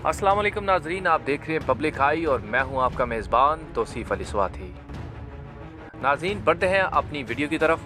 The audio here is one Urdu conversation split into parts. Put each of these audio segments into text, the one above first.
السلام علیکم ناظرین، آپ دیکھ رہے ہیں پبلک آئی اور میں ہوں آپ کا میزبان توصیف علی سواتھی۔ ناظرین، بڑھتے ہیں اپنی ویڈیو کی طرف۔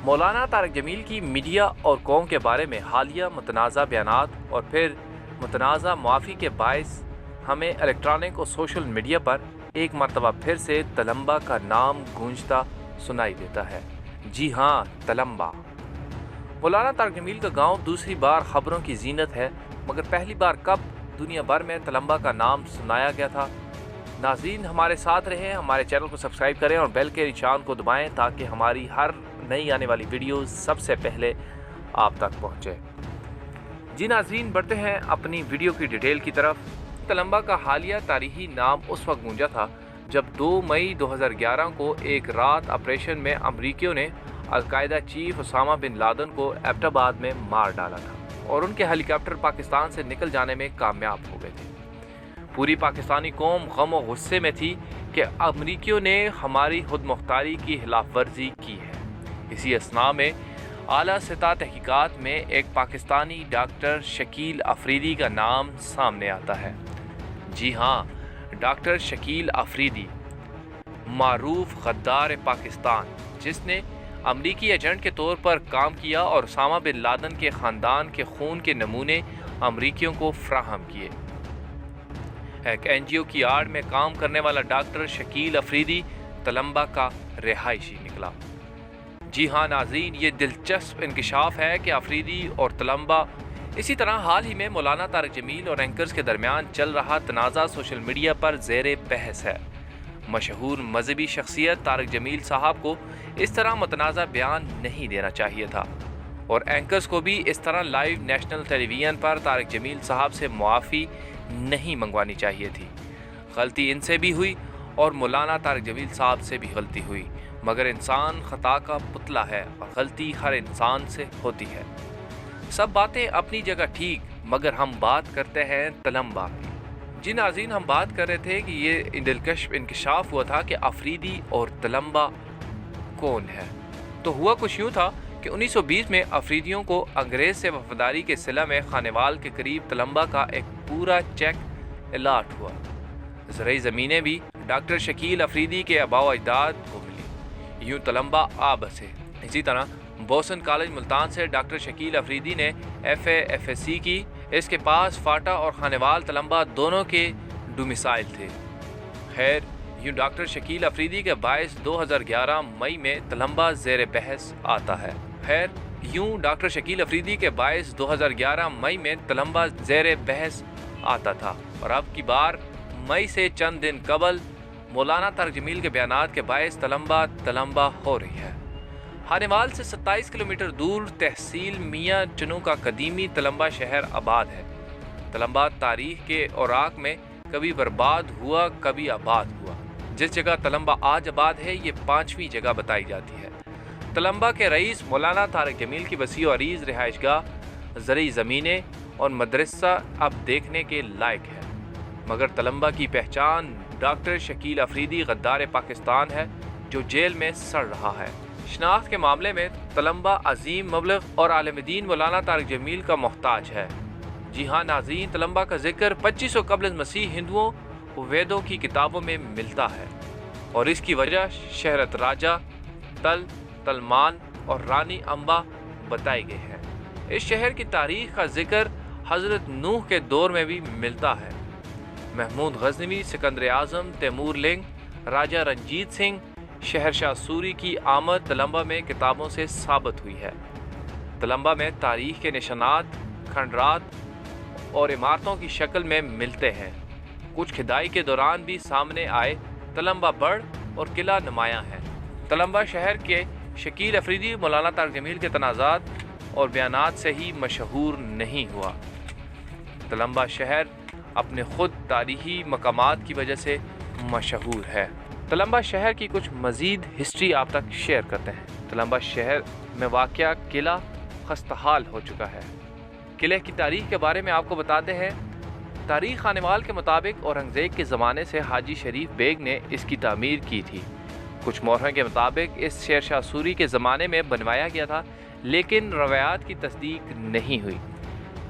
مولانا طارق جمیل کی میڈیا اور قوم کے بارے میں حالیہ متنازع بیانات اور پھر متنازع معافی کے باعث ہمیں الیکٹرانک اور سوشل میڈیا پر ایک مرتبہ پھر سے تلمبہ کا نام گونجتا سنائی دیتا ہے۔ جی ہاں، تلمبہ۔ مولانا طارق جمیل کا گاؤں دوسری بار خبروں کی زینت ہے، مگر پہلی بار کب دنیا بھر میں تلمبہ کا نام سنایا گیا تھا؟ ناظرین، ہمارے ساتھ رہیں، ہمارے چینل کو سبسکرائب کریں اور بیل کے نشان کو دبائیں تاکہ ہماری ہر نئی آنے والی ویڈیوز سب سے پہلے آپ تک پہنچے۔ جی ناظرین، بڑھتے ہیں اپنی ویڈیو کی ڈیٹیل کی طرف۔ تلمبہ کا حالیہ تاریخی نام اس وقت گونجا تھا جب 2 مئی 2011 کو ایک رات آپریشن میں امریکیوں نے القاعدہ چیف اسامہ بن لادن کو ایبٹ آباد میں مار ڈالا تھا اور ان کے ہیلی کاپٹر پاکستان سے نکل جانے میں کامیاب ہو گئے تھے۔ پوری پاکستانی قوم غم و غصے میں تھی کہ امریکیوں نے ہماری خود مختاری کی خلاف ورزی کی ہے۔ اسی اثناء میں اعلیٰ سطح تحقیقات میں ایک پاکستانی ڈاکٹر شکیل افریدی کا نام سامنے آتا ہے۔ جی ہاں، ڈاکٹر شکیل افریدی، معروف غدار پاکستان، جس نے امریکی ایجنٹ کے طور پر کام کیا اور اسامہ بن لادن کے خاندان کے خون کے نمونے امریکیوں کو فراہم کیے۔ ایک NGO کی آڑ میں کام کرنے والا ڈاکٹر شکیل افریدی تلمبہ کا رہائشی نکلا۔ جی ہاں ناظرین، یہ دلچسپ انکشاف ہے کہ افریدی اور تلمبہ اسی طرح حال ہی میں مولانا طارق جمیل اور اینکرز کے درمیان چل رہا تنازع سوشل میڈیا پر زیر بحث ہے۔ مشہور مذہبی شخصیت طارق جمیل صاحب کو اس طرح متنازع بیان نہیں دینا چاہیے تھا اور اینکرز کو بھی اس طرح لائیو نیشنل ٹیلی ویژن پر طارق جمیل صاحب سے معافی نہیں منگوانی چاہیے تھی۔ غلطی ان سے بھی ہوئی اور مولانا طارق جمیل صاحب سے بھی غلطی ہوئی، مگر انسان خطا کا پتلا ہے اور غلطی ہر انسان سے ہوتی ہے۔ سب باتیں اپنی جگہ ٹھیک، مگر ہم بات کرتے ہیں تلمبہ کی۔ جی ناظرین، ہم بات کر رہے تھے کہ یہ دلکش انکشاف ہوا تھا کہ افریدی اور تلمبہ کون ہے۔ تو ہوا کچھ یوں تھا کہ 1920 میں افریدیوں کو انگریز سے وفاداری کے صلہ میں خانوال کے قریب تلمبہ کا ایک پورا چیک الاٹ ہوا۔ زرعی زمینیں بھی ڈاکٹر شکیل افریدی کے آباء و اجداد کو ملی۔ یوں تلمبہ آ بسے۔ اسی طرح بوسن کالج ملتان سے ڈاکٹر شکیل افریدی نے FA/FSC کی۔ اس کے پاس فاٹا اور خانوال تلمبہ دونوں کے ڈومیسائل تھے۔ خیر، یوں ڈاکٹر شکیل افریدی کے باعث 2011 مئی میں تلمبہ زیر بحث آتا ہے۔ خیر، یوں ڈاکٹر شکیل افریدی کے باعث 2011 مئی میں تلمبہ زیر بحث آتا تھا اور اب کی بار مئی سے چند دن قبل مولانا طارق جمیل کے بیانات کے باعث تلمبہ ہو رہی ہے۔ خانوال سے 27 کلومیٹر دور تحصیل میاں چنو کا قدیمی تلمبہ شہر آباد ہے۔ تلمبہ تاریخ کے اوراق میں کبھی برباد ہوا، کبھی آباد ہوا۔ جس جگہ تلمبہ آج آباد ہے، یہ 5ویں جگہ بتائی جاتی ہے۔ تلمبہ کے رئیس مولانا طارق جمیل کی وسیع و عریض رہائش گاہ، زرعی زمینیں اور مدرسہ اب دیکھنے کے لائق ہے، مگر تلمبہ کی پہچان ڈاکٹر شکیل افریدی غدار پاکستان ہے جو جیل میں سڑ رہا ہے۔ شناخت کے معاملے میں تلمبہ عظیم مبلغ اور عالم دین مولانا طارق جمیل کا محتاج ہے۔ جی ہاں ناظرین، تلمبہ کا ذکر 2500 قبل مسیح ہندوؤں و ویدوں کی کتابوں میں ملتا ہے اور اس کی وجہ شہرت راجہ، تلمان اور رانی امبا بتائی گئی ہے۔ اس شہر کی تاریخ کا ذکر حضرت نوح کے دور میں بھی ملتا ہے۔ محمود غزنوی، سکندر اعظم، تیمور لنگ، راجہ رنجیت سنگھ، شہرشاہ سوری کی آمد تلمبہ میں کتابوں سے ثابت ہوئی ہے۔ تلمبہ میں تاریخ کے نشانات کھنڈرات اور عمارتوں کی شکل میں ملتے ہیں۔ کچھ کھدائی کے دوران بھی سامنے آئے۔ تلمبہ بڑھ اور قلعہ نمایاں ہے۔ تلمبہ شہر کے شکیل افریدی مولانا طارق جمیل کے تنازعات اور بیانات سے ہی مشہور نہیں ہوا۔ تلمبہ شہر اپنے خود تاریخی مقامات کی وجہ سے مشہور ہے۔ تلمبہ شہر کی کچھ مزید ہسٹری آپ تک شیئر کرتے ہیں۔ تلمبہ شہر میں واقع قلعہ خستحال ہو چکا ہے۔ قلعے کی تاریخ کے بارے میں آپ کو بتاتے ہیں۔ تاریخ خانوال کے مطابق اورنگزیب کے زمانے سے حاجی شریف بیگ نے اس کی تعمیر کی تھی۔ کچھ مورخوں کے مطابق اس شہرشاہ سوری کے زمانے میں بنوایا گیا تھا، لیکن روایات کی تصدیق نہیں ہوئی۔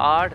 8